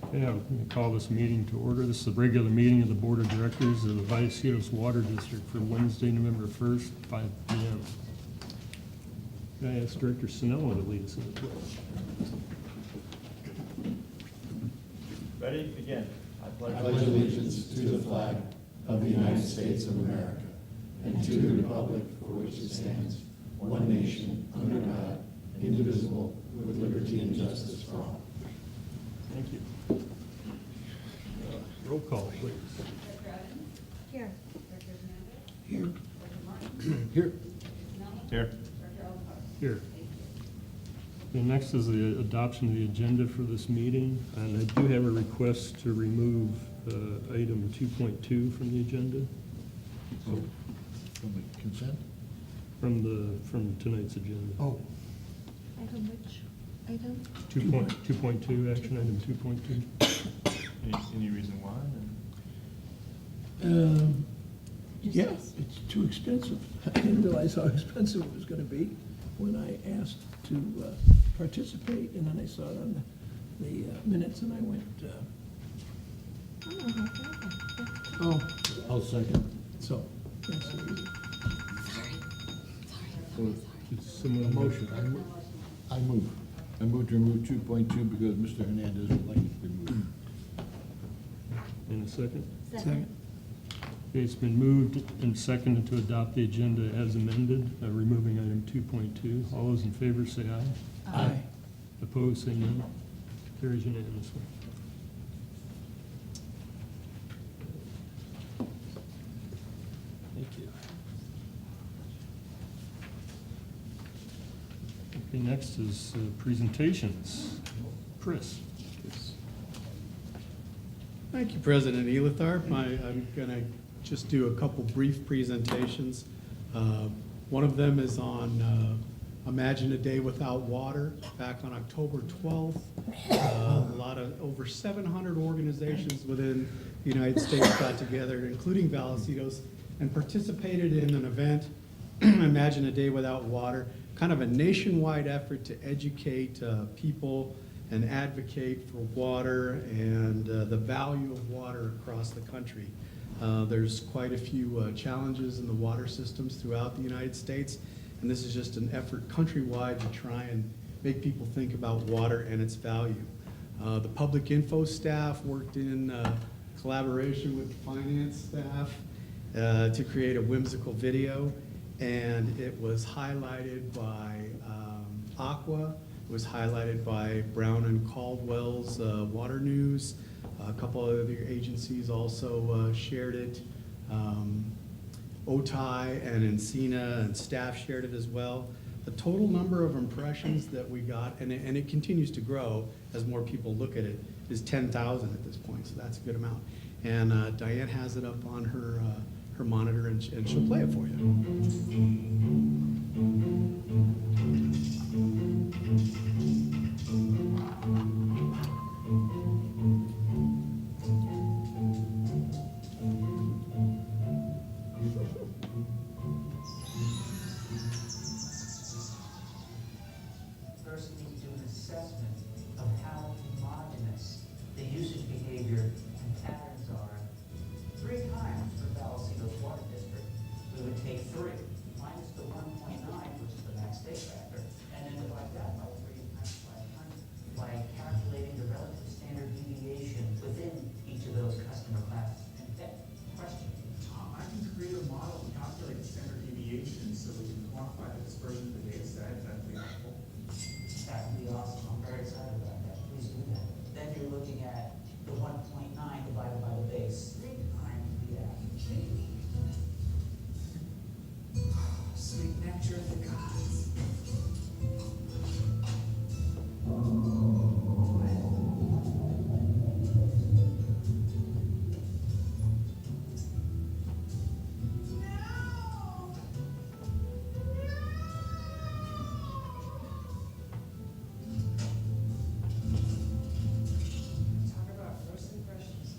Okay, I'm going to call this meeting to order. This is the regular meeting of the Board of Directors of the Vallecitos Water District for Wednesday, November 1st, 5 p.m. Can I ask Director Sinella to lead us in the pledge? Ready? Begin. I pledge allegiance to the flag of the United States of America and to the republic for which it stands, one nation, under God, indivisible, with liberty and justice for all. Thank you. Roll call, please. Director Evans? Here. Director Hernandez? Here. Director Martin? Here. Snell? Here. Director Ellenboss? Here. Thank you. Okay, next is the adoption of the agenda for this meeting, and I do have a request to remove item 2.2 from the agenda, Oh, from the consent? from tonight's agenda. Oh. Item which? Item? 2.2, action item 2.2. Any reason why? Yeah, it's too expensive. I didn't realize how expensive it was gonna be when I asked to participate, and then I saw it on the minutes, and I went, oh, I'll second. So, that's the reason. It's similar Motion. I move. I move to remove 2.2 because Mr. Hernandez would like it removed. In a second. Second. Okay, it's been moved and seconded to adopt the agenda as amended, removing item 2.2. All those in favor say aye. Aye. Opposed, say no. Carries unanimously. Thank you. Okay, next is presentations. Chris. Thank you, President Elithar. I'm going to just do a couple brief presentations. One of them is on Imagine a Day Without Water, back on October 12th. Over 700 organizations within the United States got together, including Vallecitos, and participated in an event, Imagine a Day Without Water, kind of a nationwide effort to educate people and advocate for water and the value of water across the country. There's quite a few challenges in the water systems throughout the United States, and this is just an effort countrywide to try and make people think about water and its value. The public info staff worked in collaboration with the finance staff to create a whimsical video, and it was highlighted by Aqua. It was highlighted by Brown and Caldwell's Water News. A couple of other agencies also shared it. OTI and Encina and staff shared it as well. The total number of impressions that we got, and it continues to grow as more people look at it, is 10,000 at this point, so that's a good amount. And Diane has it up on her monitor, and she'll play it for you. First, we need to do an assessment of how homogeneous the usage behavior and patterns are. 3 times for Vallecitos Water District, we would take 3 minus the 1.9, which is the max state factor, and then divide that by 3 times 500 by calculating the relative standard deviation within each of those customer classes. And that question, I can create a model and calculate the standard deviation so we can quantify the dispersion of the data set. That'd be helpful. that would be awesome. I'm very excited about that. Please do that. Then you're looking at the 1.9 divided by the base, 3 times the average. Sweet nectar of the gods. Talk about first impressions.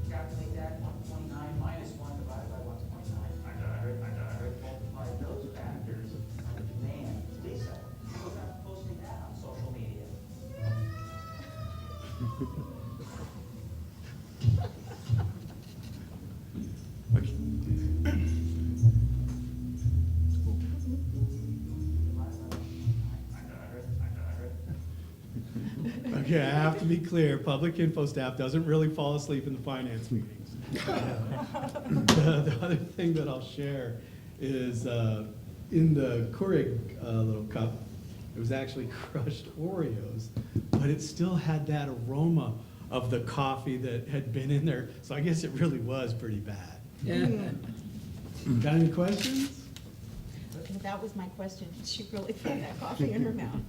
Calculate that, 1.9 minus 1 divided by 1.9. I got it. Multiply Okay, I have to be clear, public info staff doesn't really fall asleep in the finance meetings. The other thing that I'll share is in the Keurig little cup, it was actually crushed Oreos, but it still had that aroma of the coffee that had been in there, so I guess it really was pretty bad. Got any questions? That was my question. Did she really put that coffee in her mouth?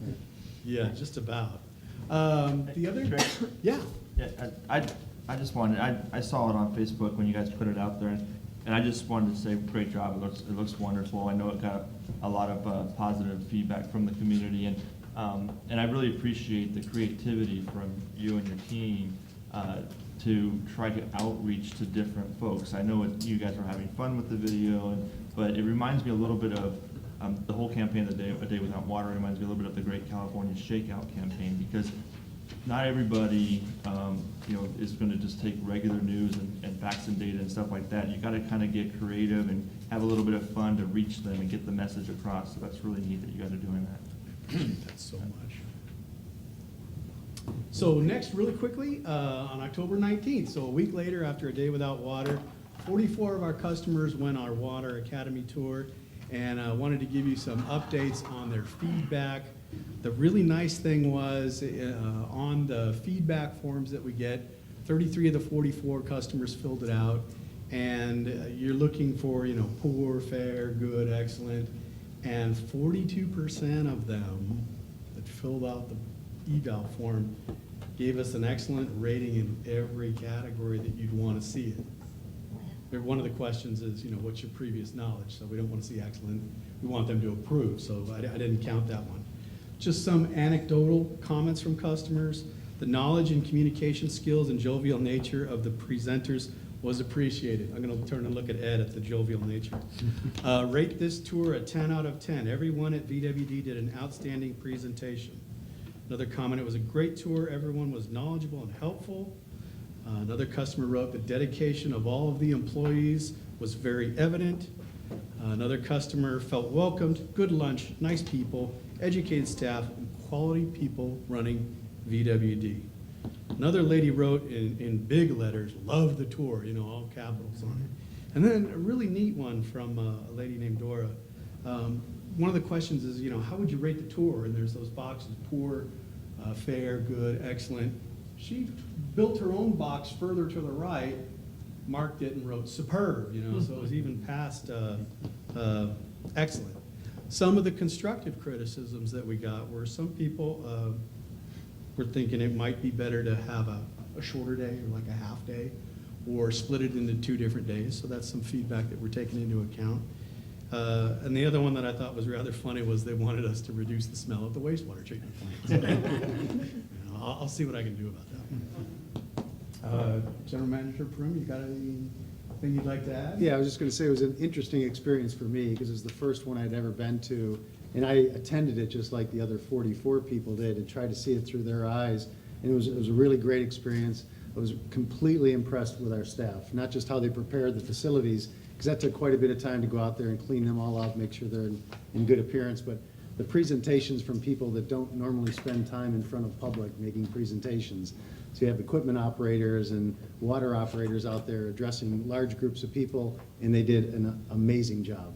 Yeah, just about. The other, Trey? yeah. Yeah, I just wanted, I saw it on Facebook when you guys put it out there, and I just wanted to say, great job, it looks wonderful. I know it got a lot of positive feedback from the community, and I really appreciate the creativity from you and your team to try to outreach to different folks. I know you guys are having fun with the video, but it reminds me a little bit of the whole campaign, A Day Without Water, reminds me a little bit of the Great California Shakeout campaign, because not everybody, is going to just take regular news and facts and data and stuff like that. You got to kind of get creative and have a little bit of fun to reach them and get the message across. So that's really neat that you guys are doing that. That's so much. So next, really quickly, on October 19th, so a week later after A Day Without Water, 44 of our customers went on our Water Academy tour, and I wanted to give you some updates on their feedback. The really nice thing was on the feedback forms that we get, 33 of the 44 customers filled it out, and you're looking for, poor, fair, good, excellent, and 42% of them that filled out the eval form gave us an excellent rating in every category that you'd want to see it. One of the questions is, what's your previous knowledge? So we don't want to see excellent. We want them to approve. So I didn't count that one. Just some anecdotal comments from customers. The knowledge and communication skills and jovial nature of the presenters was appreciated. I'm going to turn and look at Ed at the jovial nature. Rate this tour a 10 out of 10. Everyone at VWD did an outstanding presentation. Another comment, it was a great tour. Everyone was knowledgeable and helpful. Another customer wrote, the dedication of all of the employees was very evident. Another customer felt welcomed, good lunch, nice people, educated staff, and quality people running VWD. Another lady wrote in big letters, loved the tour, all capitals on it. And then a really neat one from a lady named Dora. One of the questions is, how would you rate the tour? And there's those boxes, poor, fair, good, excellent. She built her own box further to the right, marked it and wrote superb, so it was even past excellent. Some of the constructive criticisms that we got were some people were thinking it might be better to have a shorter day or like a half day or split it into 2 different days. So that's some feedback that we're taking into account. And the other one that I thought was rather funny was they wanted us to reduce the smell of the wastewater treatment plant. I'll see what I can do about that. General Manager Prim, you got anything you'd like to add? Yeah, I was just going to say it was an interesting experience for me because it was the first one I'd ever been to, and I attended it just like the other 44 people did and tried to see it through their eyes. And it was a really great experience. I was completely impressed with our staff, not just how they prepared the facilities, because that took quite a bit of time to go out there and clean them all out, make sure they're in good appearance, but the presentations from people that don't normally spend time in front of public making presentations. So you have equipment operators and water operators out there addressing large groups of people, and they did an amazing job.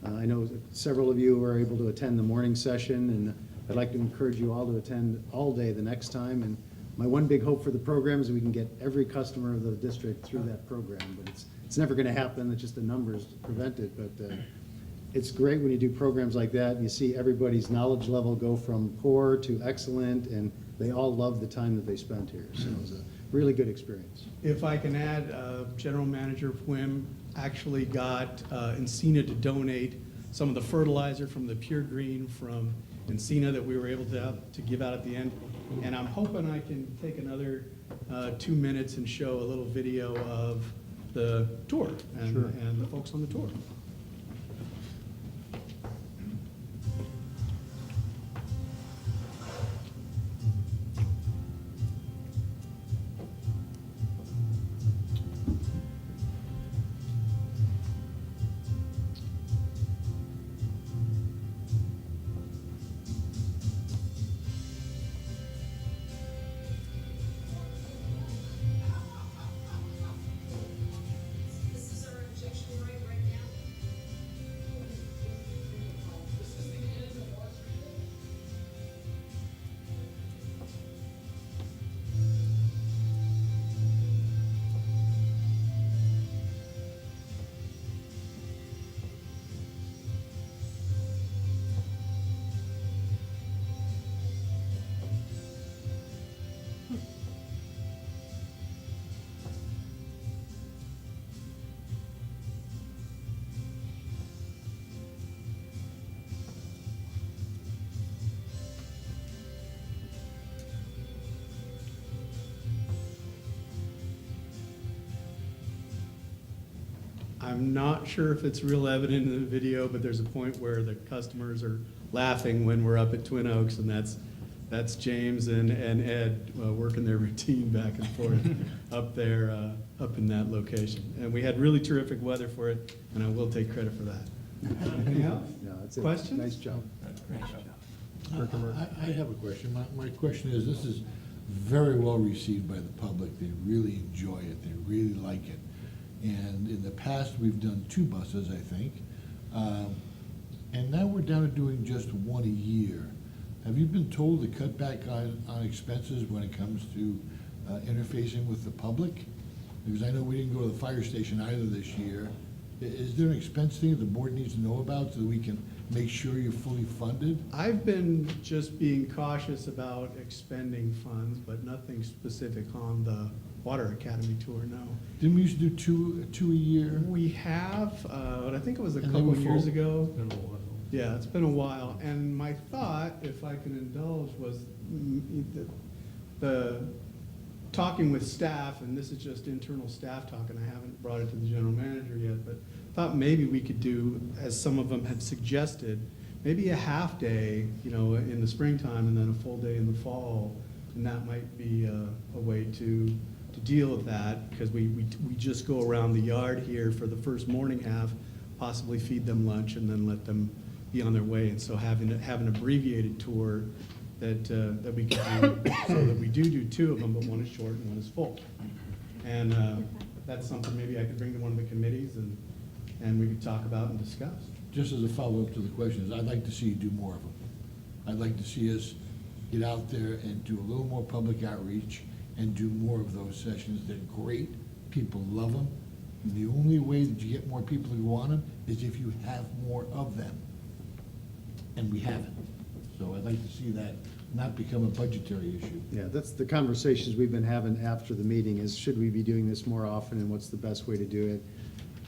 I know several of you were able to attend the morning session, and I'd like to encourage you all to attend all day the next time. And my one big hope for the program is we can get every customer of the district through that program, but it's never going to happen. It's just the numbers prevent it. But it's great when you do programs like that and you see everybody's knowledge level go from poor to excellent, and they all love the time that they spent here. So it was a really good experience. If I can add, General Manager Pwim actually got Encina to donate some of the fertilizer from the Pure Green from Encina that we were able to give out at the end. And I'm hoping I can take another 2 minutes and show a little video of the tour and the folks on the tour. I'm not sure if it's real evident in the video, but there's a point where the customers are laughing when we're up at Twin Oaks, and that's James and Ed working their routine back and forth up there, up in that location. And we had really terrific weather for it, and I will take credit for that. Anything else? No, that's it. Questions? Nice job. Great job. I have a question. My question is, this is very well received by the public. They really enjoy it. They really like it. And in the past, we've done 2 buses, I think. And now we're down to doing just 1 a year. Have you been told to cut back on expenses when it comes to interfacing with the public? Because I know we didn't go to the fire station either this year. Is there an expense thing that the board needs to know about so that we can make sure you're fully funded? I've been just being cautious about expending funds, but nothing specific on the Water Academy tour, no. Didn't we used to do two a year? We have, but I think it was a And they couple were years full? ago. Been a while. Yeah, it's been a while, and my thought, if I can indulge, was the talking with staff, and this is just internal staff talk, and I haven't brought it to the general manager yet, but thought maybe we could do, as some of them had suggested, maybe a half day, in the springtime, and then a full day in the fall, and that might be a way to deal with that, because we just go around the yard here for the first morning half, possibly feed them lunch, and then let them be on their way. And so have an abbreviated tour that we can do, so that we do 2 of them, but one is short and one is full. And that's something maybe I could bring to one of the committees, and we could talk about and discuss. Just as a follow-up to the questions, I'd like to see you do more of them. I'd like to see us get out there and do a little more public outreach and do more of those sessions. They're great. People love them. And the only way that you get more people to go on them is if you have more of them. And we haven't. So I'd like to see that not become a budgetary issue. Yeah, that's the conversations we've been having after the meeting is, should we be doing this more often and what's the best way to do it?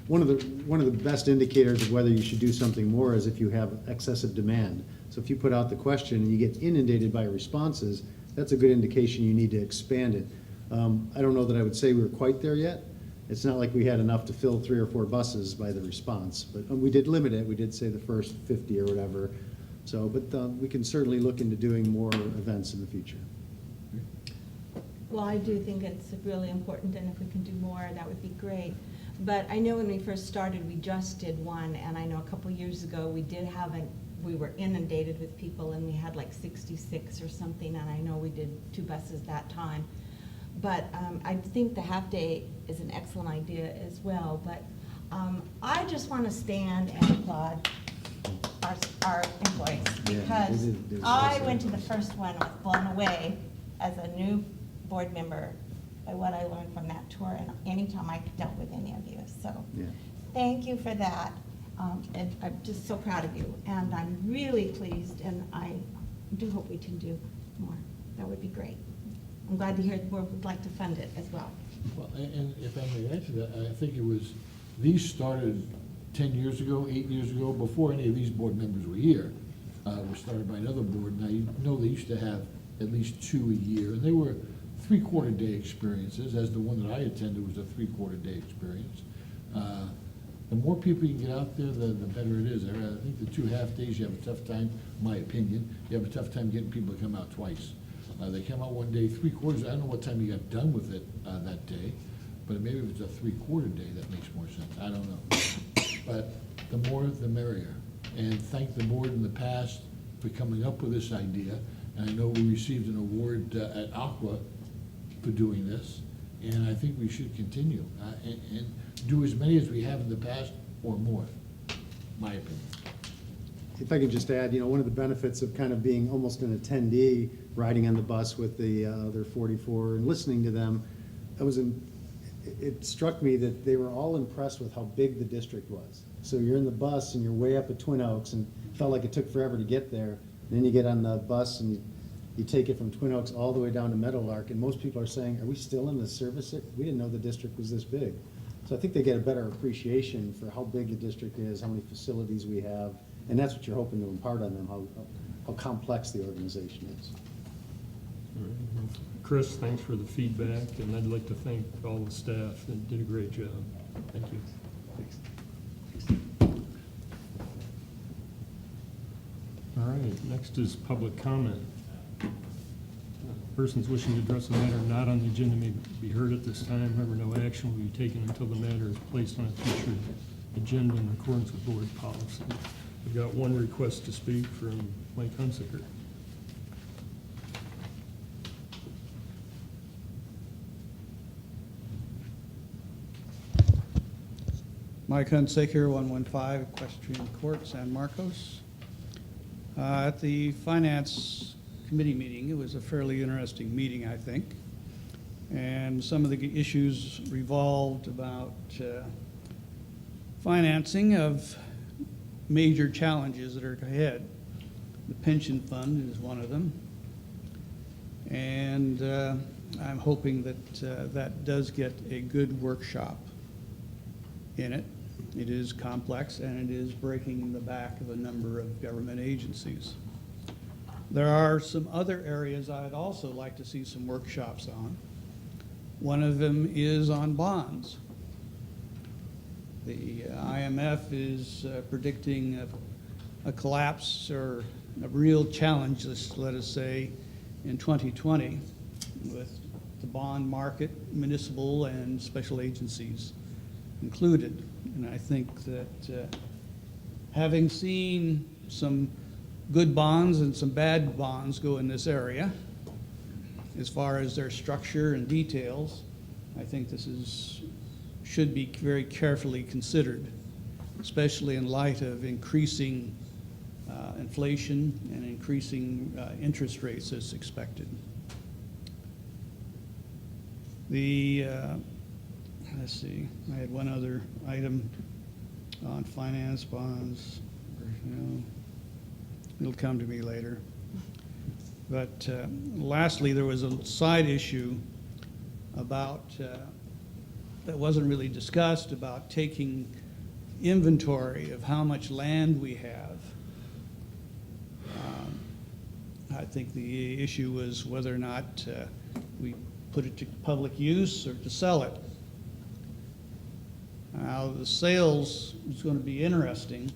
One of the best indicators of whether you should do something more is if you have excessive demand. So if you put out the question and you get inundated by responses, that's a good indication you need to expand it. I don't know that I would say we're quite there yet. It's not like we had enough to fill 3 or 4 buses by the response, but we did limit it. We did say the first 50 or whatever. So, but we can certainly look into doing more events in the future. Well, I do think it's really important, and if we can do more, that would be great. But I know when we first started, we just did one, and I know a couple years ago, we were inundated with people, and we had like 66 or something, and I know we did 2 buses that time. But I think the half-day is an excellent idea as well, but I just want to stand and applaud our employees, Yeah, because they did I awesome. went to the first one, was blown away as a new board member by what I learned from that tour, and anytime I dealt with any of you, so Yeah. thank you for that. And I'm just so proud of you, and I'm really pleased, and I do hope we can do more. That would be great. I'm glad to hear the board would like to fund it as well. Well, and if I may add to that, I think these started 10 years ago, 8 years ago, before any of these board members were here. Were started by another board, and I know they used to have at least 2 a year, and they were 3/4 day experiences, as the one that I attended was a 3/4 day experience. The more people you can get out there, the better it is. I think the 2 half-days, you have a tough time, my opinion, you have a tough time getting people to come out twice. They come out one day, 3/4, I don't know what time you got done with it that day, but maybe if it's a 3/4 day, that makes more sense, I don't know. But the more, the merrier. And thank the board in the past for coming up with this idea. And I know we received an award at Aqua for doing this, and I think we should continue and do as many as we have in the past or more, my opinion. If I could just add, one of the benefits of kind of being almost an attendee, riding on the bus with the other 44 and listening to them, it struck me that they were all impressed with how big the district was. So you're in the bus and you're way up at Twin Oaks, and it felt like it took forever to get there. And then you get on the bus and you take it from Twin Oaks all the way down to Meadowlark, and most people are saying, are we still in the service? We didn't know the district was this big. So I think they get a better appreciation for how big the district is, how many facilities we have, and that's what you're hoping to impart on them, how complex the organization is. All right. Well, Chris, thanks for the feedback, and I'd like to thank all the staff that did a great job. Thank you. Thanks. All right, next is public comment. Persons wishing to address a matter not on the agenda may be heard at this time. However, no action will be taken until the matter is placed on a future agenda in accordance with board policy. We've got one request to speak from Mike Hunsaker. Mike Hunsaker, 115 Equestrian Court, San Marcos. At the Finance Committee meeting, it was a fairly interesting meeting, I think. And some of the issues revolved about financing of major challenges that are ahead. The pension fund is one of them. And I'm hoping that that does get a good workshop in it. It is complex, and it is breaking the back of a number of government agencies. There are some other areas I'd also like to see some workshops on. One of them is on bonds. The IMF is predicting a collapse or a real challenge, let us say, in 2020 with the bond market, municipal and special agencies included. And I think that having seen some good bonds and some bad bonds go in this area, as far as their structure and details, I think this should be very carefully considered, especially in light of increasing inflation and increasing interest rates as expected. Let's see, I had one other item on finance bonds. It'll come to me later. But lastly, there was a side issue about, that wasn't really discussed, about taking inventory of how much land we have. I think the issue was whether or not we put it to public use or to sell it. Now, the sales is going to be interesting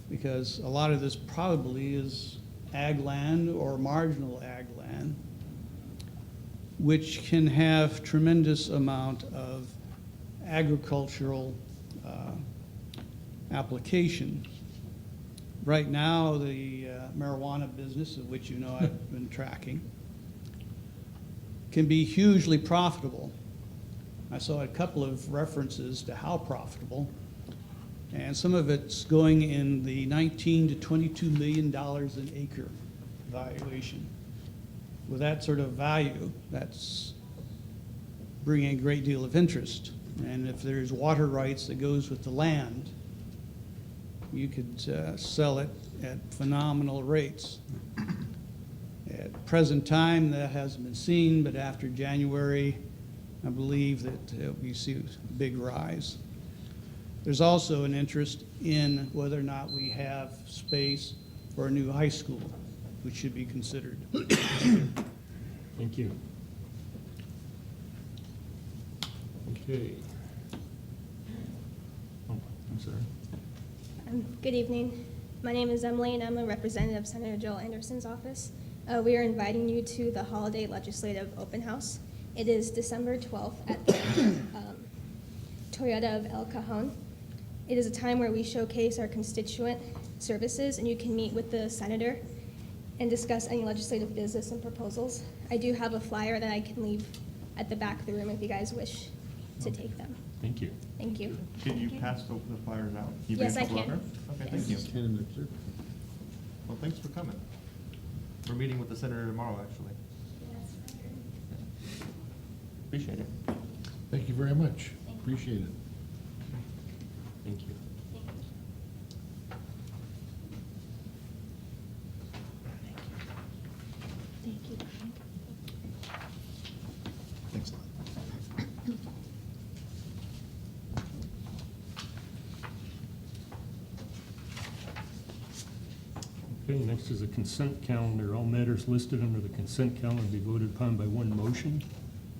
because a lot of this probably is ag land or marginal ag land, which can have tremendous amount of agricultural application. Right now, the marijuana business, of which you know I've been tracking, can be hugely profitable. I saw a couple of references to how profitable, and some of it's going in the $19 to $22 million an acre valuation. With that sort of value, that's bringing a great deal of interest. And if there's water rights that goes with the land, you could sell it at phenomenal rates. At present time, that hasn't been seen, but after January, I believe that we see a big rise. There's also an interest in whether or not we have space for a new high school, which should be considered. Thank you. Okay. Oh, I'm sorry. Good evening. My name is Emily, and I'm a representative of Senator Joel Anderson's office. We are inviting you to the Holiday Legislative Open House. It is December 12th at the Toyota of El Cajon. It is a time where we showcase our constituent services, and you can meet with the senator and discuss any legislative business and proposals. I do have a flyer that I can leave at the back of the room if you guys wish to take them. Thank you. Thank you. Can you pass the flyers out? You Yes, bring I a couple can. over? Okay, Yes. thank you. Well, thanks for coming. We're meeting with the senator tomorrow, actually. Appreciate it. Thank you very much. Appreciate it. Thank you. Thank you. Thanks a lot. Okay, next is a consent calendar. All matters listed under the consent calendar be voted upon by one motion.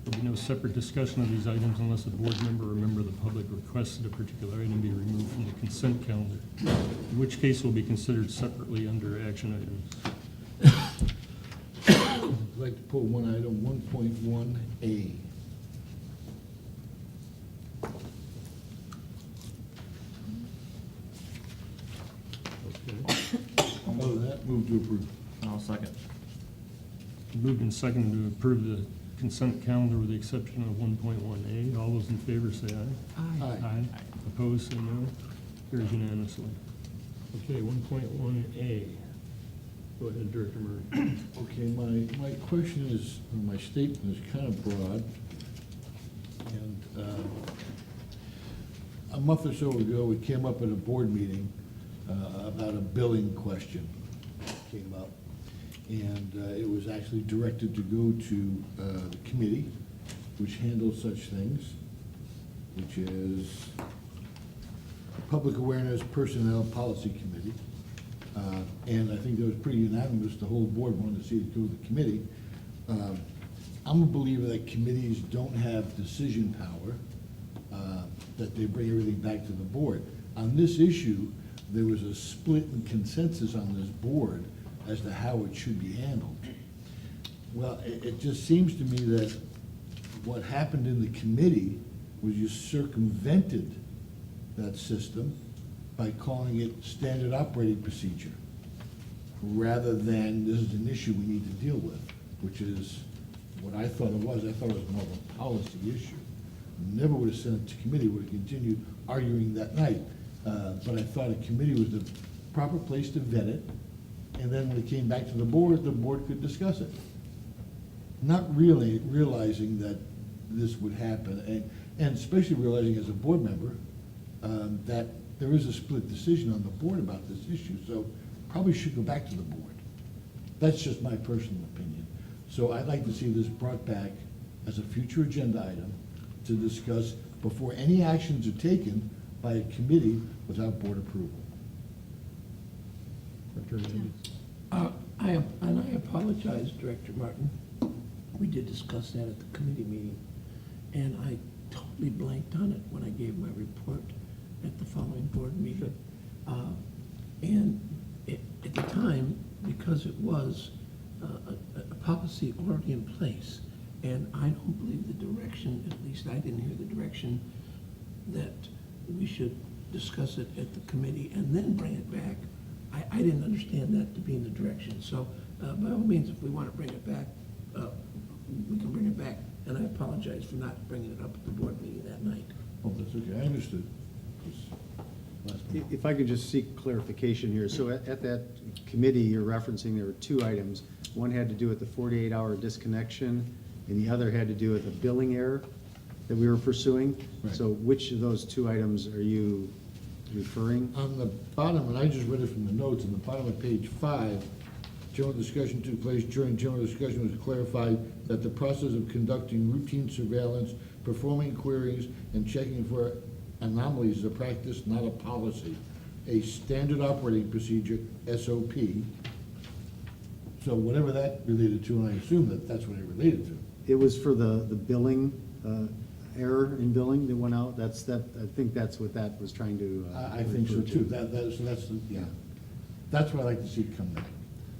There'll be no separate discussion of these items unless a board member or member of the public requested a particular item be removed from the consent calendar, in which case will be considered separately under action items. I'd like to pull one item, 1.1A. Other than that, move to approve. I'll second. Moved and seconded to approve the consent calendar with the exception of 1.1A. All those in favor say aye. Aye. Opposed, say no. Carries unanimously. Okay, 1.1A. Go ahead, Director Murray. Okay, my question is, or my statement is kind of broad. And a month or so ago, we came up at a board meeting about a billing question came up. And it was actually directed to go to the committee, which handles such things, which is the Public Awareness Personnel Policy Committee. And I think that was pretty unanimous. The whole board wanted to see it go to the committee. I'm a believer that committees don't have decision power, that they bring everything back to the board. On this issue, there was a split in consensus on this board as to how it should be handled. Well, it just seems to me that what happened in the committee was you circumvented that system by calling it standard operating procedure, rather than this is an issue we need to deal with, which is what I thought it was. I thought it was more of a policy issue. Never would have sent it to committee, would have continued arguing that night. But I thought a committee was the proper place to vet it, and then when it came back to the board could discuss it. Not really realizing that this would happen, and especially realizing as a board member, that there is a split decision on the board about this issue, so probably should go back to the board. That's just my personal opinion. So I'd like to see this brought back as a future agenda item to discuss before any actions are taken by a committee without board approval. Director Hernandez. I apologize, Director Martin. We did discuss that at the committee meeting, and I totally blanked on it when I gave my report at the following board meeting. At the time, because it was a policy already in place, and I don't believe the direction, at least I didn't hear the direction, that we should discuss it at the committee and then bring it back. I didn't understand that to be in the direction. So by all means, if we want to bring it back, we can bring it back. And I apologize for not bringing it up at the board meeting that night. Oh, that's okay, I understood. If I could just seek clarification here. So at that committee you're referencing, there were two items. One had to do with the 48-hour disconnection, and the other had to do with a billing error that we were pursuing. Right. So which of those two items are you referring? On the bottom, and I just read it from the notes, on the bottom of page 5, general discussion took place. During general discussion was clarified that the process of conducting routine surveillance, performing queries, and checking for anomalies is a practice, not a policy. A standard operating procedure, SOP. So whatever that related to, and I assume that that's what it related to. It was for the billing, error in billing that went out. I think that's what that was trying to. I think so refer to. too. That's what I'd like to see come back.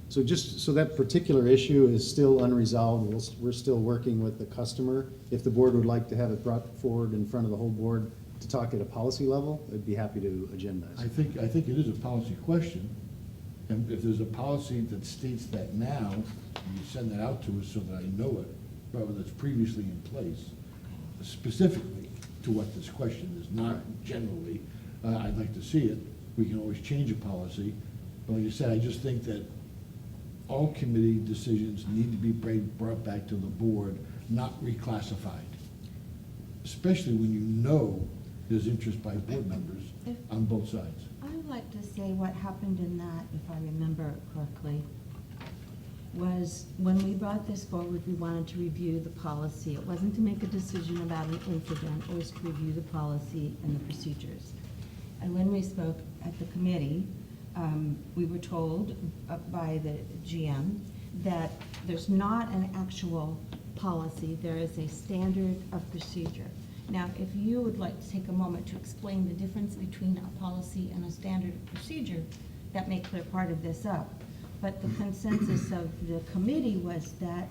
So so that particular issue is still unresolved. We're still working with the customer. If the board would like to have it brought forward in front of the whole board to talk at a policy level, I'd be happy to agendize. I think it is a policy question, and if there's a policy that states that now, you send that out to us so that I know it, rather than it's previously in place, specifically to what this question is, not generally. I'd like to see it. We can always change a policy, but like I said, I just think that all committee decisions need to be brought back to the board, not reclassified, especially when you know there's interest by board members on both sides. I would like to say what happened in that, if I remember correctly, was when we brought this forward, we wanted to review the policy. It wasn't to make a decision about an incident, it was to review the policy and the procedures. And when we spoke at the committee, we were told by the GM that there's not an actual policy, there is a standard of procedure. Now, if you would like to take a moment to explain the difference between a policy and a standard of procedure, that may clear part of this up. But the consensus of the committee was that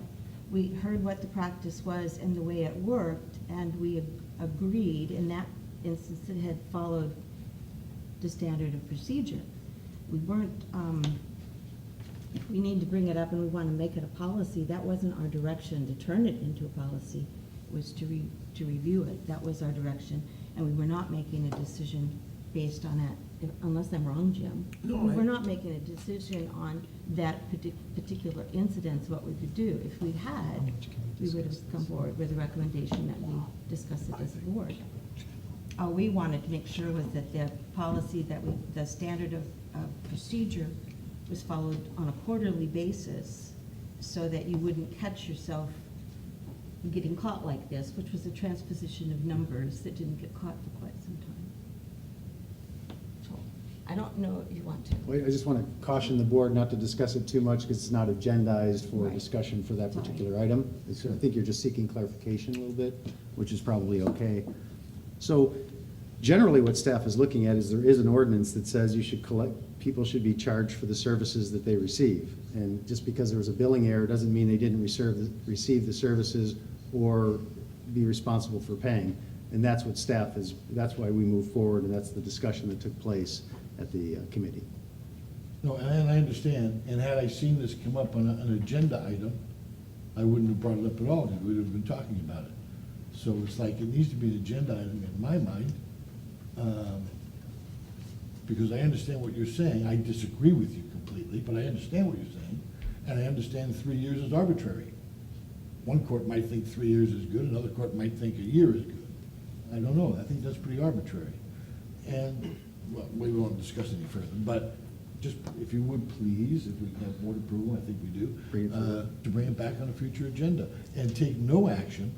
we heard what the practice was and the way it worked, and we agreed in that instance it had followed the standard of procedure. We weren't, if we need to bring it up and we want to make it a policy, that wasn't our direction to turn it into a policy, was to review it. That was our direction, and we were not making a decision based on that, unless I'm wrong, Jim. No, We were I- not making a decision on that particular incident, what we could do. If we had, we would have come forward with a recommendation that we discuss it as a board. All we wanted to make sure was that the policy that the standard of procedure was followed on a quarterly basis, so that you wouldn't catch yourself getting caught like this, which was a transposition of numbers that didn't get caught for quite some time. So, I don't know if you want to. Well, I just want to caution the board not to discuss it too much because it's not agendized for Right. discussion for that Sorry. particular item. So I think you're just seeking clarification a little bit, which is probably okay. So generally what staff is looking at is there is an ordinance that says you should people should be charged for the services that they receive. And just because there was a billing error doesn't mean they didn't receive the services or be responsible for paying. And that's what that's why we moved forward, and that's the discussion that took place at the committee. No, and I understand, and had I seen this come up on an agenda item, I wouldn't have brought it up at all, because we'd have been talking about it. So it's like, it needs to be an agenda item in my mind, because I understand what you're saying. I disagree with you completely, but I understand what you're saying, and I understand 3 years is arbitrary. One court might think 3 years is good, another court might think a year is good. I don't know, I think that's pretty arbitrary. And, well, we won't discuss any further, but just, if you would please, if we can have board approval, I think we do, Bring it forward. to bring it back on a future agenda, and take no action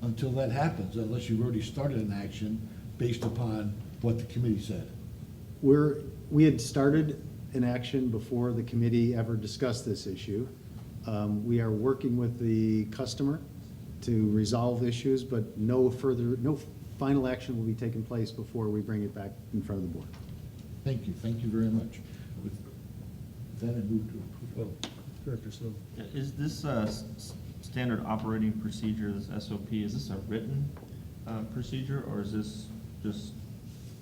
until that happens, unless you've already started an action based upon what the committee said. We had started an action before the committee ever discussed this issue. We are working with the customer to resolve issues, but no final action will be taking place before we bring it back in front of the board. Thank you very much. With that, I move to approve. Well, Director Snow. Is this standard operating procedure, this SOP, is this a written procedure, or is this just?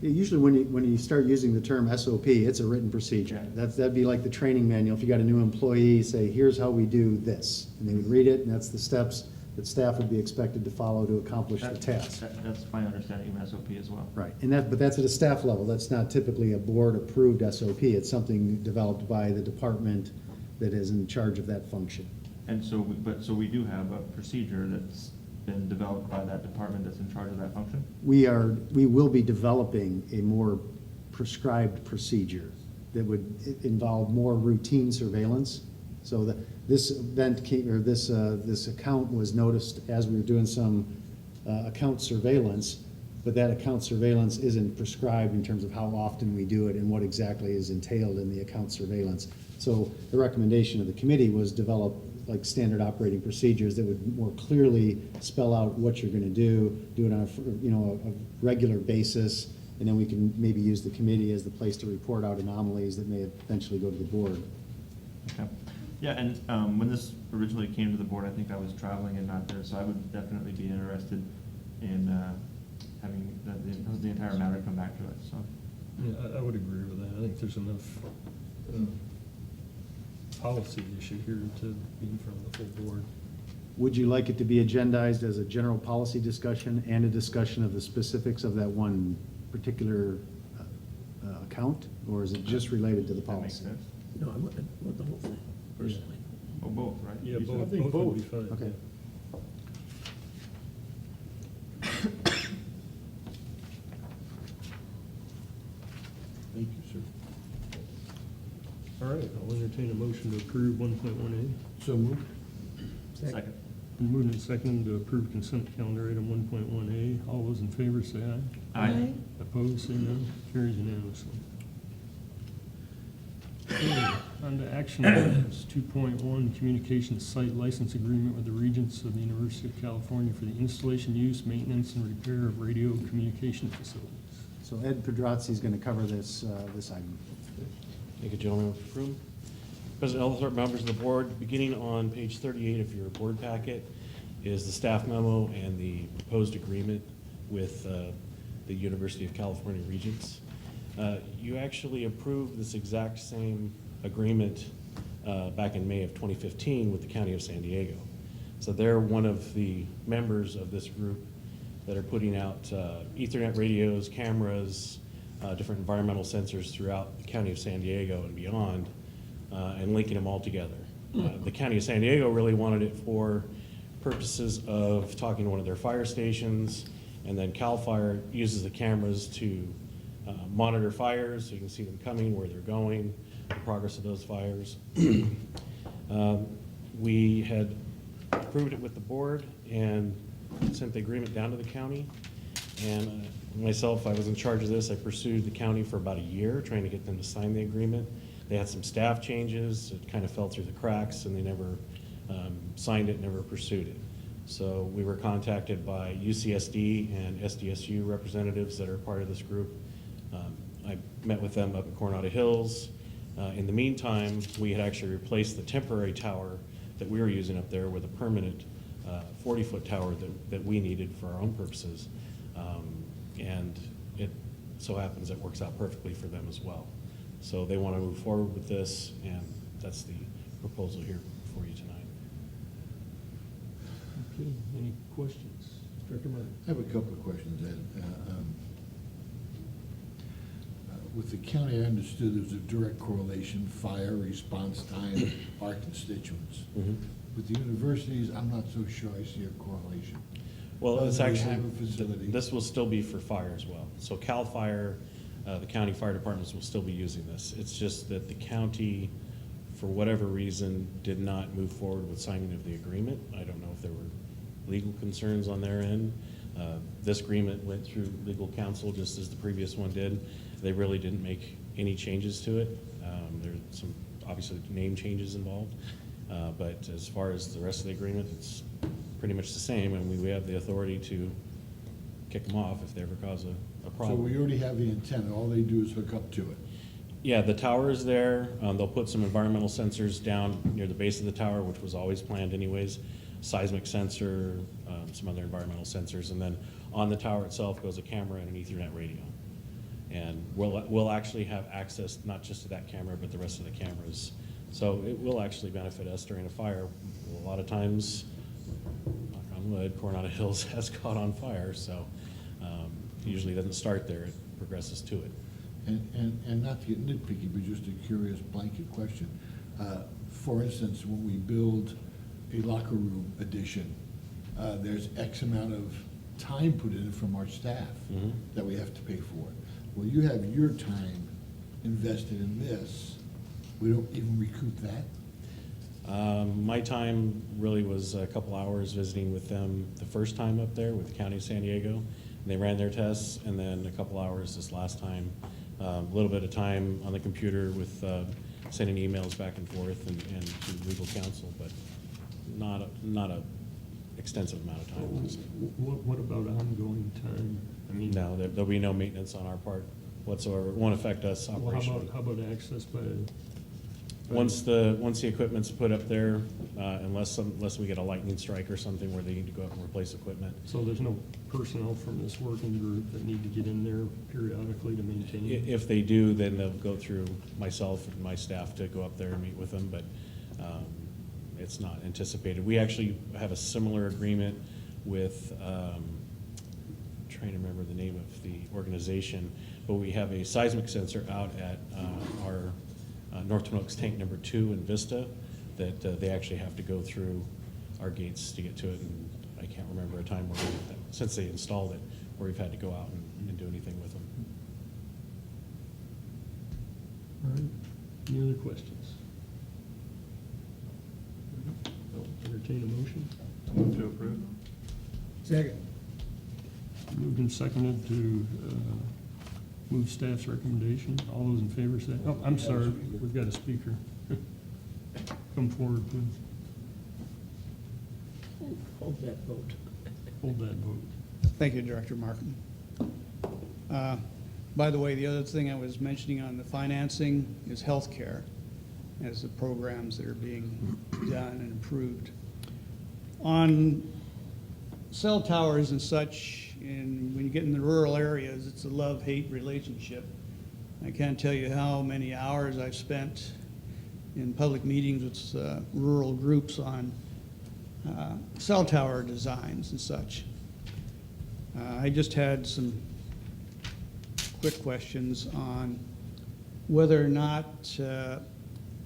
Yeah, usually when you start using the term SOP, it's a written procedure. Yeah. That'd be like the training manual. If you got a new employee, say, here's how we do this. And they would read it, and that's the steps that staff would be expected to follow to accomplish the task. That's my understanding of SOP as well. Right, but that's at a staff level. That's not typically a board-approved SOP. It's something developed by the department that is in charge of that function. And so, so we do have a procedure that's been developed by that department that's in charge of that function? We will be developing a more prescribed procedure that would involve more routine surveillance. So that this event came, or this account was noticed as we were doing some account surveillance, but that account surveillance isn't prescribed in terms of how often we do it and what exactly is entailed in the account surveillance. So the recommendation of the committee was develop like standard operating procedures that would more clearly spell out what you're going to do it on a regular basis, and then we can maybe use the committee as the place to report out anomalies that may eventually go to the board. Okay. Yeah, and when this originally came to the board, I think I was traveling and not there, so I would definitely be interested in having the entire matter come back to us, so. Yeah, I would agree with that. I think there's enough policy issue here to be in front of the full board. Would you like it to be agendized as a general policy discussion and a discussion of the specifics of that one particular account, or is it just related to the That makes policy? sense. No, I want the whole thing, personally. Oh, both, right? Yeah, You said- both, I think both would be both. fine. Okay. Thank you, sir. All right, I'll entertain a motion to approve 1.1A. So moved. Second. Been moved and seconded to approve consent calendar item 1.1A. All those in favor say aye. Aye. Opposed, say no. Carries unanimously. Okay, on to action items. 2.1, communications site license agreement with the Regents of the University of California for the installation, use, maintenance, and repair of radio communication facilities. So Ed Pedrazzi is going to cover this, this item. Thank you, gentlemen. President Ellithorpe, members of the board, beginning on page 38 of your board packet is the staff memo and the proposed agreement with the University of California Regents. You actually approved this exact same agreement back in May of 2015 with the County of San Diego. So they're one of the members of this group that are putting out Ethernet radios, cameras, different environmental sensors throughout the County of San Diego and beyond, and linking them all together. The County of San Diego really wanted it for purposes of talking to one of their fire stations, and then CAL FIRE uses the cameras to monitor fires, so you can see them coming, where they're going, the progress of those fires. We had approved it with the board and sent the agreement down to the county. And myself, I was in charge of this. I pursued the county for about a year, trying to get them to sign the agreement. They had some staff changes. It kind of fell through the cracks, and they never signed it, never pursued it. So we were contacted by UCSD and SDSU representatives that are part of this group. I met with them up in Coronado Hills. In the meantime, we had actually replaced the temporary tower that we were using up there with a permanent 40-foot tower that we needed for our own purposes. And it so happens it works out perfectly for them as well. So they want to move forward with this, and that's the proposal here for you tonight. Okay, any questions? Director Martin? I have a couple of questions, Ed. With the county, I understood there's a direct correlation, fire response time, our constituents. With the universities, I'm not so sure I see a correlation. Well, it's They actually, have a facility. this will still be for fire as well. So CAL FIRE, the county fire departments will still be using this. It's just that the county, for whatever reason, did not move forward with signing of the agreement. I don't know if there were legal concerns on their end. This agreement went through legal counsel just as the previous one did. They really didn't make any changes to it. There's some, obviously, name changes involved. But as far as the rest of the agreement, it's pretty much the same, and we have the authority to kick them off if they ever cause a So problem. we already have the antenna, all they do is hook up to it. Yeah, the tower is there. They'll put some environmental sensors down near the base of the tower, which was always planned anyways. Seismic sensor, some other environmental sensors, and then on the tower itself goes a camera and an Ethernet radio. And we'll actually have access not just to that camera, but the rest of the cameras. So it will actually benefit us during a fire. A lot of times, knock on wood, Coronado Hills has caught on fire, so usually it doesn't start there, it progresses to it. And not to get nitpicky, but just a curious blanket question. For instance, when we build a locker room addition, there's X amount of time put in from our staff that we have to pay for. Well, you have your time invested in this. We don't even recoup that? My time really was a couple hours visiting with them the first time up there with the County of San Diego. They ran their tests, and then a couple hours this last time. A little bit of time on the computer with sending emails back and forth and to legal counsel, but not a extensive amount of time. What about ongoing time? I mean, No, there'll be no maintenance on our part whatsoever. It won't affect us well, operationally. how about access by? Once the equipment's put up there, unless we get a lightning strike or something where they need to go out and replace equipment. So there's no personnel from this working group that need to get in there periodically to maintain it? If they do, then they'll go through myself and my staff to go up there and meet with them, but it's not anticipated. We actually have a similar agreement with, trying to remember the name of the organization, but we have a seismic sensor out at our North Twin Oaks tank number 2 in Vista that they actually have to go through our gates to get to it, and I can't remember a time where, since they installed it, where we've had to go out and do anything with them. All right, any other questions? I'll entertain a motion. Move to approve. Second. Moved and seconded to Move staff's recommendation. All those in favor say, oh, I'm sorry, we've got a speaker. Come forward, please. Hold that vote. Hold that vote. Thank you, Director Markham. By the way, the other thing I was mentioning on the financing is healthcare, as the programs that are being done and improved. On cell towers and such, and when you get in the rural areas, it's a love-hate relationship. I can't tell you how many hours I've spent in public meetings with rural groups on cell tower designs and such. I just had some quick questions on whether or not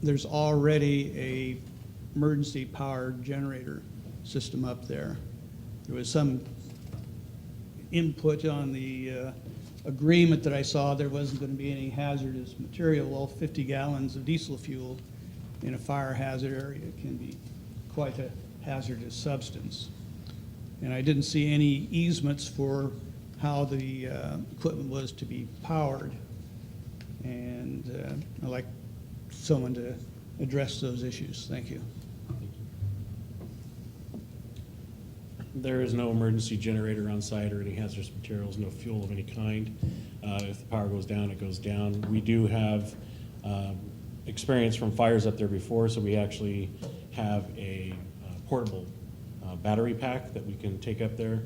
there's already a emergency power generator system up there. There was some input on the agreement that I saw there wasn't going to be any hazardous material. Well, 50 gallons of diesel fuel in a fire hazard area can be quite a hazardous substance. And I didn't see any easements for how the equipment was to be powered. And I'd like someone to address those issues. Thank you. There is no emergency generator on site or any hazardous materials, no fuel of any kind. If the power goes down, it goes down. We do have experience from fires up there before, so we actually have a portable battery pack that we can take up there.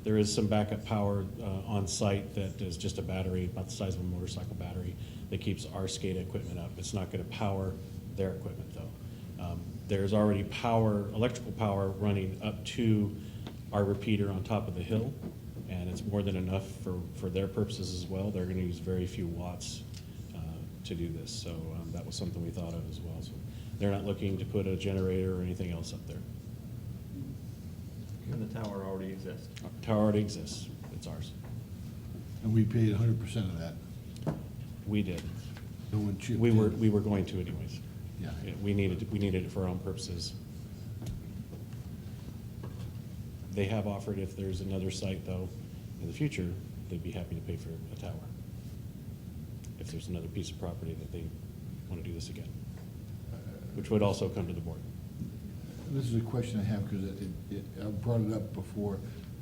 There is some backup power on site that is just a battery, about the size of a motorcycle battery, that keeps our SCADA equipment up. It's not going to power their equipment, though. There's already power, electrical power running up to our repeater on top of the hill, and it's more than enough for their purposes as well. They're going to use very few watts to do this, so that was something we thought of as well. So they're not looking to put a generator or anything else up there. And the tower already exists. Our tower already exists. It's ours. And we paid 100% of that. We did. No one chipped We were in. going to anyways. Yeah. Yeah, we needed it for our own purposes. They have offered if there's another site, though, in the future, they'd be happy to pay for a tower. If there's another piece of property that they want to do this again, which would also come to the board. This is a question I have because I brought it up before,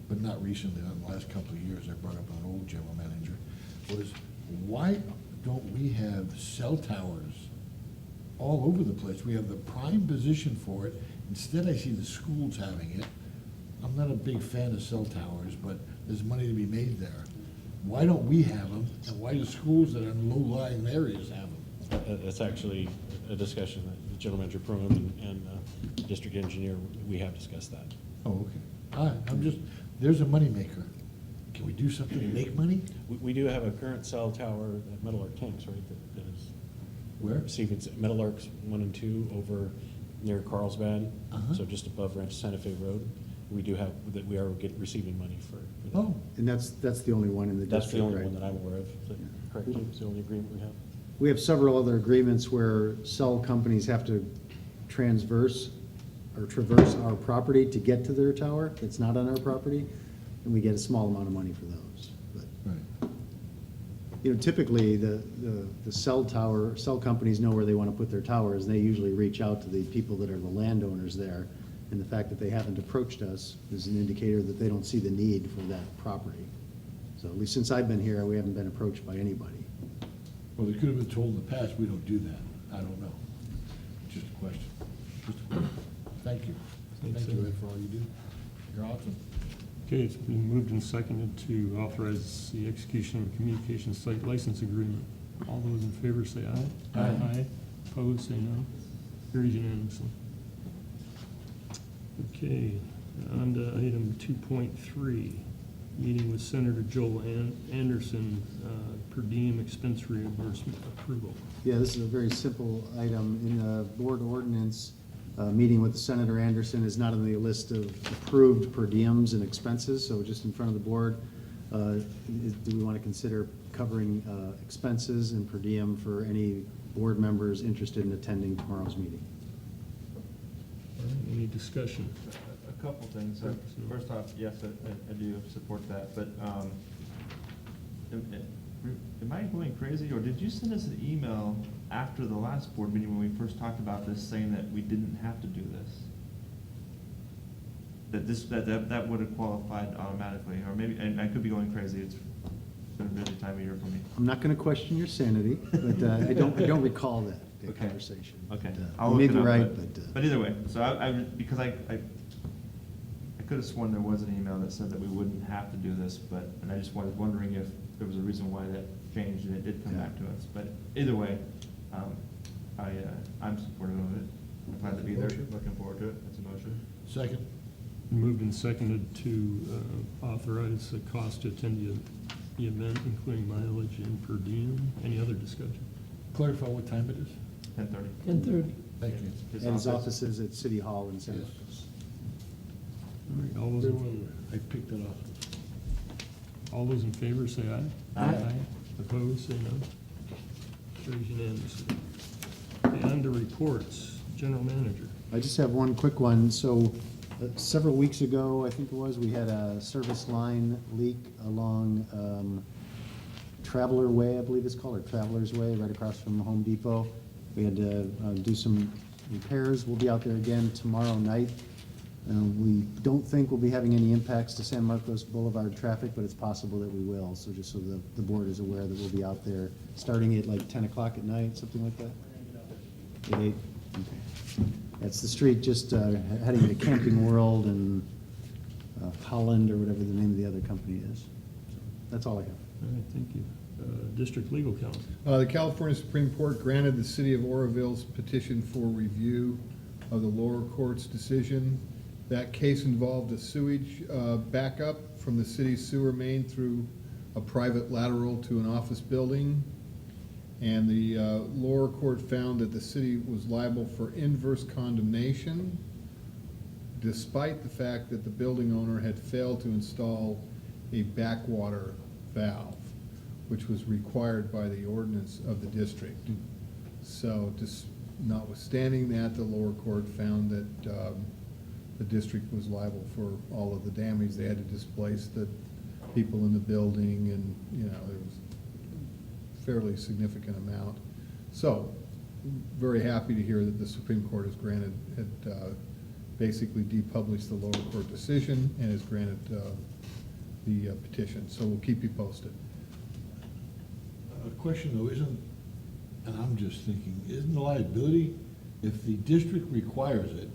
but not recently. In the last couple of years, I brought up an old general manager, was why don't we have cell towers all over the place? We have the prime position for it. Instead, I see the schools having it. I'm not a big fan of cell towers, but there's money to be made there. Why don't we have them, and why do schools that are in low-lying areas have them? That's actually a discussion that the general manager Prum and district engineer, we have discussed that. Oh, okay. All right, I'm just, there's a moneymaker. Can we do something to make money? We do have a current cell tower at Metal Arc Tanks, right, that is Where? receiving, Metal Arcs 1 and 2 over near Carlsbad, Uh-huh. so just above Rancho Santa Fe Road. We do have, that we are receiving money for that. Oh, And that's the only one in the That's district, the right? only one that I'm aware of. Is that correct, Jim? It's the only agreement we have? We have several other agreements where cell companies have to traverse our property to get to their tower that's not on our property, and we get a small amount of money for those. But, right. you know, typically, the cell companies know where they want to put their towers, and they usually reach out to the people that are the landowners there. And the fact that they haven't approached us is an indicator that they don't see the need for that property. So at least since I've been here, we haven't been approached by anybody. Well, they could have been told in the past, we don't do that. I don't know. Just a question. Just a question. Thank you. Thanks, Thank you, Ed. Ed, for all you do. You're awesome. Okay, it's been moved and seconded to authorize the execution of a communications site license agreement. All those in favor say aye. Aye. Aye. Opposed, say no. Carries unanimously. Okay, on to item 2.3, meeting with Senator Joel Anderson, per diem expense reimbursement approval. Yeah, this is a very simple item. In the board ordinance, meeting with Senator Anderson is not on the list of approved per diems and expenses, so just in front of the board, do we want to consider covering expenses and per diem for any board members interested in attending tomorrow's meeting? Any discussion? A couple things. First off, yes, I do support that, but am I going crazy, or did you send us an email after the last board meeting when we first talked about this, saying that we didn't have to do this? That would have qualified automatically, or maybe, and I could be going crazy, it's been a busy time of year for me. I'm not gonna question your sanity, but I don't recall that Okay. conversation. Okay. But, I'll you may look be it up, right, But either way, so because I could have sworn there was an email that said that we wouldn't have to do this, and I just was wondering if there was a reason why that changed, and it did come Yeah. back to us. But either way, I'm supportive of it. I'm glad to be there, looking forward to it. That's a motion. Second. Moved and seconded to authorize the cost to attend the event, including mileage and per diem. Any other discussion? Clarify what time it is? 10:30. 10:30. Thank you. and his office is at City Hall in San Marcos. All right, I picked it up. all those in favor say aye. Aye. Opposed, say no. Carries unanimously. Okay, on to reports. General Manager. I just have one quick one. So several weeks ago, I think it was, we had a service line leak along Traveler Way, I believe it's called, or Traveler's Way, right across from Home Depot. We had to do some repairs. We'll be out there again tomorrow night. We don't think we'll be having any impacts to San Marcos Boulevard traffic, but it's possible that we will. So just so the board is aware that we'll be out there starting at like 10 o'clock at night, something like that? At 8? Okay. That's the street just heading to Camping World and Holland, or whatever the name of the other company is. So that's all I have. All right, thank you. District Legal Counsel. The California Supreme Court granted the city of Oroville's petition for review of the lower court's decision. That case involved a sewage backup from the city's sewer main through a private lateral to an office building. And the lower court found that the city was liable for inverse condemnation, despite the fact that the building owner had failed to install a backwater valve, which was required by the ordinance of the district. So just notwithstanding that, the lower court found that the district was liable for all of the damage. They had to displace the people in the building, and, you know, there was a fairly significant amount. So, very happy to hear that the Supreme Court has granted, had basically depublished the lower court decision and has granted the petition. So we'll keep you posted. A question though, isn't, and I'm just thinking, isn't the liability, if the district requires it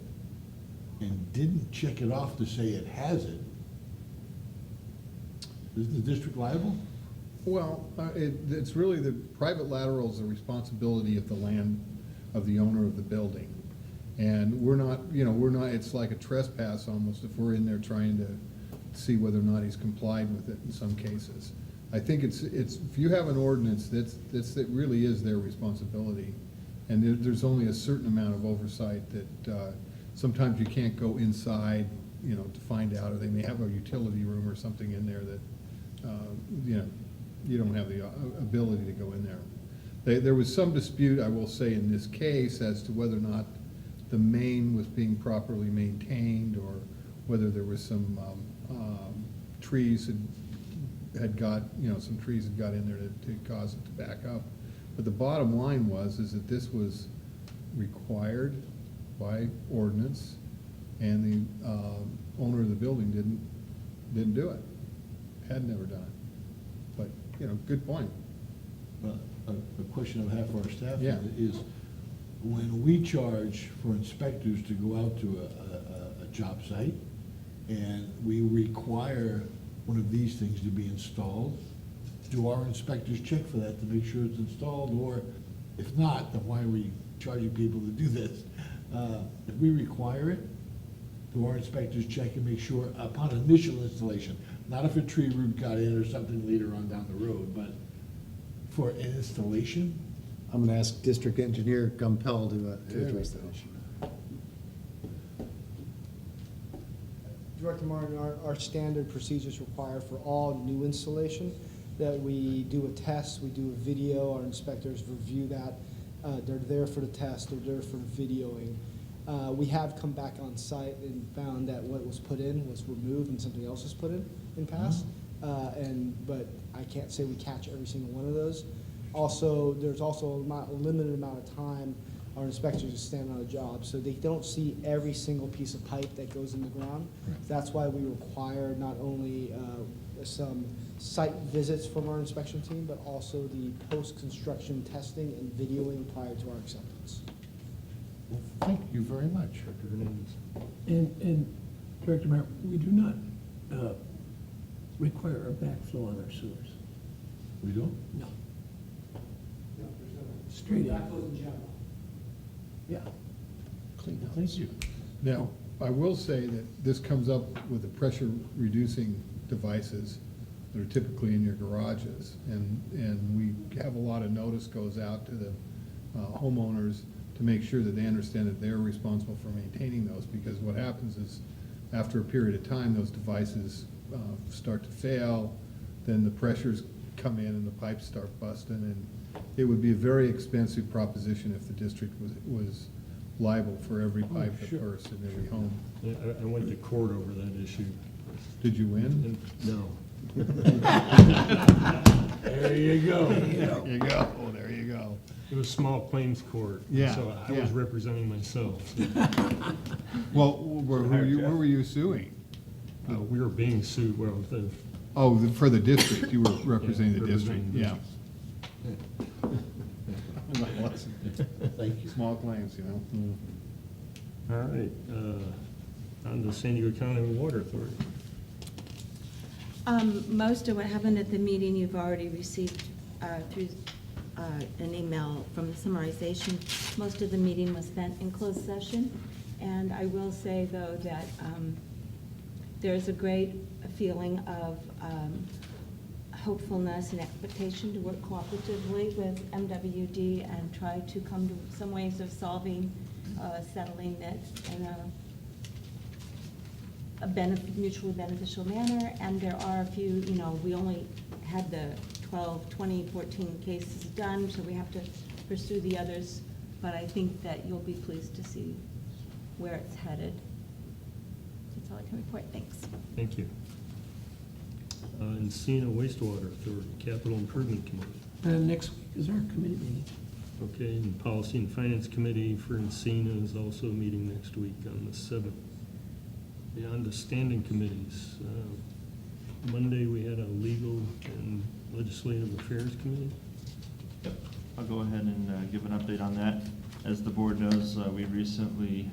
and didn't check it off to say it has it, isn't the district liable? Well, it's really the private lateral is the responsibility of the land, of the owner of the building. And we're not, it's like a trespass almost if we're in there trying to see whether or not he's complied with it in some cases. I think it's if you have an ordinance, that really is their responsibility. And there's only a certain amount of oversight that sometimes you can't go inside, to find out, or they may have a utility room or something in there that, you don't have the ability to go in there. There was some dispute, I will say, in this case as to whether or not the main was being properly maintained, or whether there was some trees had got, some trees had got in there to cause it to back up. But the bottom line is that this was required by ordinance, and the owner of the building didn't do it, had never done it. But, good point. A question I have for our staff Yeah. is, when we charge for inspectors to go out to a job site, and we require one of these things to be installed, do our inspectors check for that to make sure it's installed? Or if not, then why are we charging people to do this? If we require it, do our inspectors check and make sure upon initial installation, not if a tree root got in or something later on down the road, but for an installation? I'm gonna ask District Engineer Gumpel to address that issue. Director Martin, our standard procedures require for all new installation that we do a test, we do a video, our inspectors review that. They're there for the test, they're there for the videoing. We have come back on site and found that what was put in was removed and something else was put in past. but I can't say we catch every single one of those. Also, there's also a limited amount of time our inspectors stand on a job, so they don't see every single piece of pipe that goes in the ground. That's why we require not only some site visits from our inspection team, but also the post-construction testing and videoing prior to our acceptance. Well, thank you very much. Director Hernandez. And Director Mayor, we do not require a backflow on our sewers. We don't? No. Straight in. Yeah. Clean out. Thank you. Now, I will say that this comes up with the pressure reducing devices that are typically in your garages. And we have a lot of notice goes out to the homeowners to make sure that they understand that they're responsible for maintaining those, because what happens is, after a period of time, those devices start to fail, then the pressures come in and the pipes start busting, and it would be a very expensive proposition if the district was liable for every pipe that bursts in every home. I went to court over that issue. Did you win? And no. There you go. There you go, there you go. It was small claims court. Yeah, So I yeah. was representing myself. Well, where were you suing? We were being sued, well, For the district, you were representing the district, representing yeah. Thank you. Small claims, you know. all right, on to San Diego County Water Authority. Most of what happened at the meeting you've already received through an email from the summarization. Most of the meeting was spent in closed session, and I will say, though, that there's a great feeling of hopefulness and expectation to work cooperatively with MWD and try to come to some ways of solving, settling it in a mutually beneficial manner. And there are a few, we only had the 12, 20, 14 cases done, so we have to pursue the others. But I think that you'll be pleased to see where it's headed. That's all I can report. Thanks. Thank you. Encina Wastewater Authority, Capital Improvement Committee. Next week is our committee meeting. Okay, and Policy and Finance Committee for Encina is also meeting next week on the 7th. Beyond the standing committees, Monday we had a Legal and Legislative Affairs Committee. Yep, I'll go ahead and give an update on that. As the board knows, we recently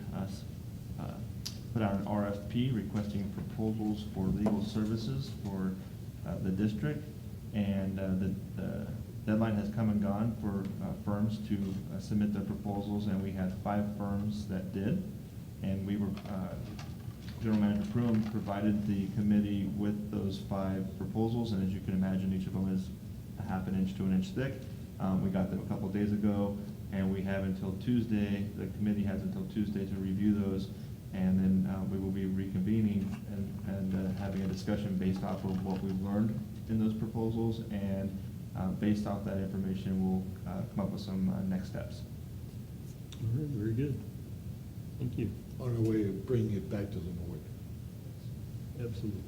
put out an RFP requesting proposals for legal services for the district, and the deadline has come and gone for firms to submit their proposals, and we had 5 firms that did, and we were, General Manager Prum provided the committee with those 5 proposals, and as you can imagine, each of them is a half an inch to an inch thick. We got them a couple days ago, and we have until Tuesday, the committee has until Tuesday to review those, and then we will be reconvening and having a discussion based off of what we've learned in those proposals, and based off that information, we'll come up with some next steps. All right, very good. Thank you. On our way of bringing it back to the board. Absolutely.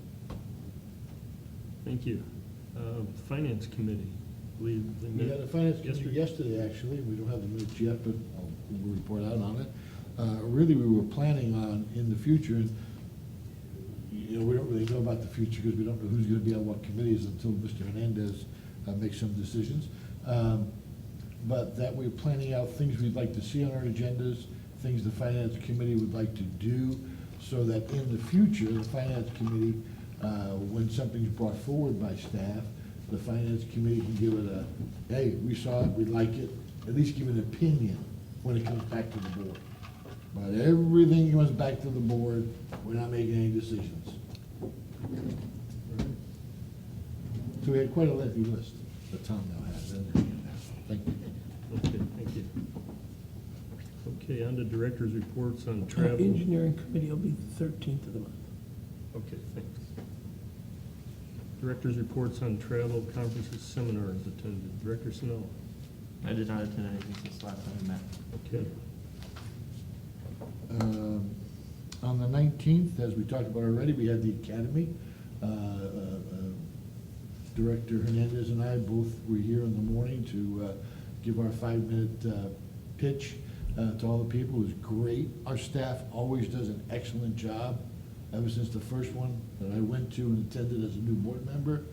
Thank you. Finance Committee, I believe they met. We had a finance committee yesterday, actually. We don't have the minutes yet, but we'll report out on it. Really, we were planning on, in the future, we don't really know about the future because we don't know who's going to be on what committees until Mr. Hernandez makes some decisions. But that we're planning out things we'd like to see on our agendas, things the finance committee would like to do, so that in the future, the finance committee, when something's brought forward by staff, the finance committee can give it a, hey, we saw it, we like it, at least give an opinion when it comes back to the board. But everything comes back to the board, we're not making any decisions. So we had quite a lengthy list that Tom now has. Thank you. Okay, thank you. Okay, on to Director's Reports on Travel. Engineering committee will be the 13th of the month. Okay, thanks. Director's Reports on Travel, Conferences, Seminars attended. Director Snell. I did not attend anything since last time we met. Okay. On the 19th, as we talked about already, we had the Academy Director Hernandez and I both were here in the morning to give our 5-minute pitch to all the people. It was great. Our staff always does an excellent job. Ever since the first one that I went to and attended as a new board member,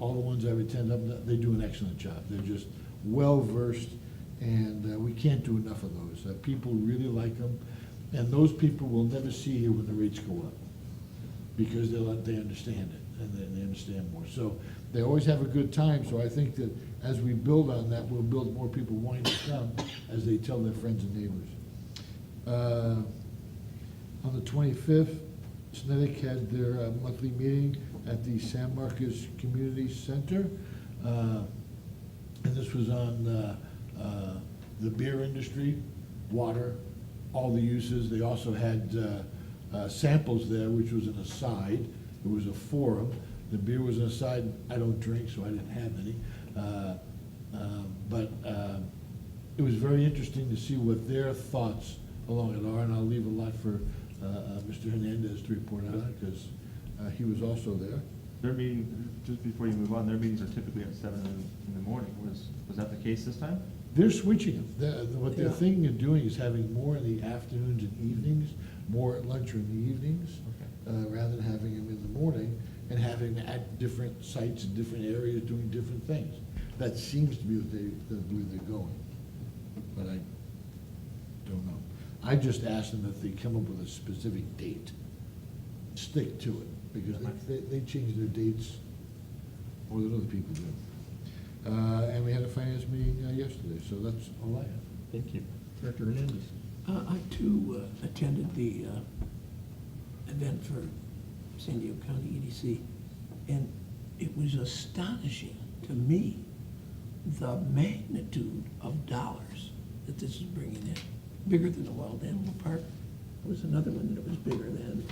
all the ones I've attended, they do an excellent job. They're just well-versed, and we can't do enough of those. People really like them, and those people will never see here when the rates go up, because they understand it, and they understand more. So they always have a good time, so I think that as we build on that, we'll build more people wanting to come as they tell their friends and neighbors. On the 25th, Snedeck had their monthly meeting at the San Marcos Community Center. And this was on the beer industry, water, all the uses. They also had samples there, which was an aside. It was a forum. The beer was an aside. I don't drink, so I didn't have any. But it was very interesting to see what their thoughts along it are, and I'll leave a lot for Mr. Hernandez to report on it, because he was also there. Their meeting, just before you move on, their meetings are typically at 7 in the morning. Was that the case this time? They're switching them. What they're thinking of doing is having more in the afternoons and evenings, more at lunch or in the evenings, rather than having them in the morning, and having them at different sites in different areas doing different things. That seems to be what the way they're going, but I don't know. I just asked them if they come up with a specific date, stick to it, because they change their dates more than other people do. And we had a finance meeting yesterday, so that's all I have. Thank you. Director Hernandez. I too attended the event for San Diego County EDC, and it was astonishing to me the magnitude of dollars that this is bringing in. Bigger than the Wild Animal Park. There was another one that was bigger than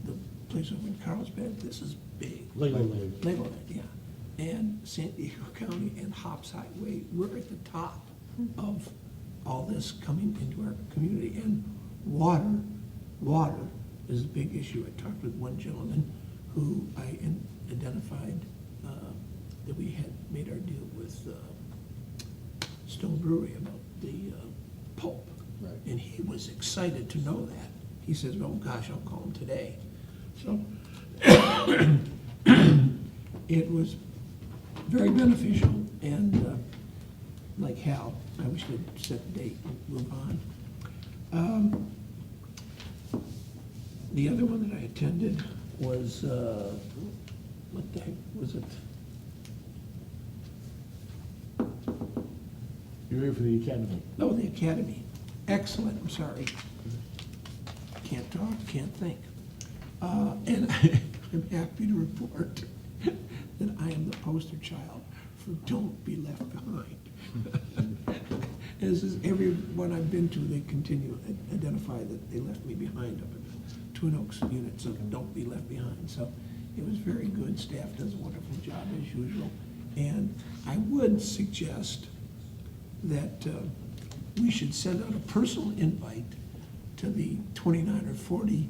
the place over in Carlsbad. This is big. Legoland. Legoland, yeah. And San Diego County and Hops Highway, we're at the top of all this coming into our community. And water is a big issue. I talked with one gentleman who I identified that we had made our deal with Stone Brewery about the pulp. Right. And he was excited to know that. He says, oh gosh, I'll call him today. So it was very beneficial, and like Hal, I wish we'd set the date and move on. The other one that I attended was, what the heck was it? You're here for the academy. No, the Academy. Excellent, I'm sorry. Can't talk, can't think. And I'm happy to report that I am the poster child for Don't Be Left Behind. As is everyone I've been to, they continue to identify that they left me behind up at the Twin Oaks unit, so don't be left behind. So it was very good. Staff does a wonderful job as usual. And I would suggest that we should send out a personal invite to the 29 or 40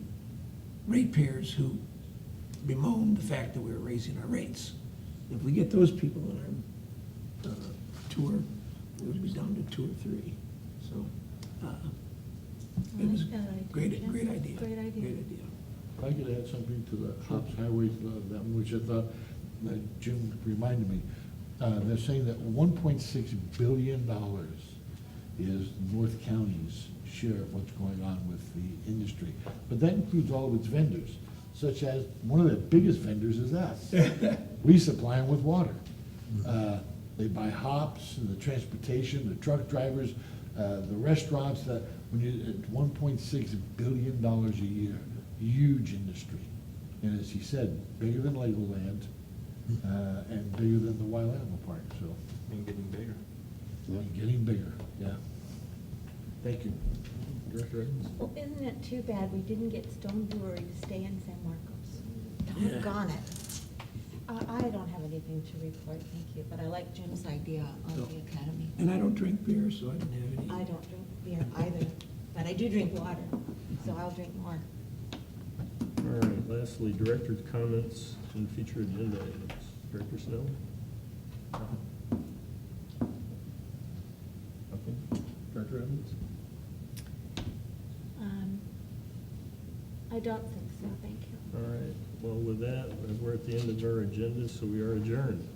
ratepayers who bemoan the fact that we're raising our rates. If we get those people on our tour, we'll be down to 2 or 3. So it was great idea. Great idea. Great idea. If I could add something to the Hops Highway, that one, which I thought that Jim reminded me. They're saying that $1.6 billion is North County's share of what's going on with the industry. But that includes all of its vendors, such as, one of the biggest vendors is us. We supply them with water. They buy hops, and the transportation, the truck drivers, the restaurants, when you, at $1.6 billion a year, huge industry. And as he said, bigger than Legoland, and bigger than the Wild Animal Park, so. And getting bigger. And getting bigger, yeah. Thank you. Director Evans. Well, isn't it too bad we didn't get Stone Brewery to stay in San Marcos? Yeah. Doggone it. I don't have anything to report, thank you, but I like Jim's idea on the academy. And I don't drink beer, so I didn't have any. I don't drink beer either, but I do drink water, so I'll drink more. All right, lastly, director's comments and future agenda items. Director Snow? Nothing? Director Evans? I don't think so, thank you. All right, well, with that, we're at the end of our agenda, so we are adjourned.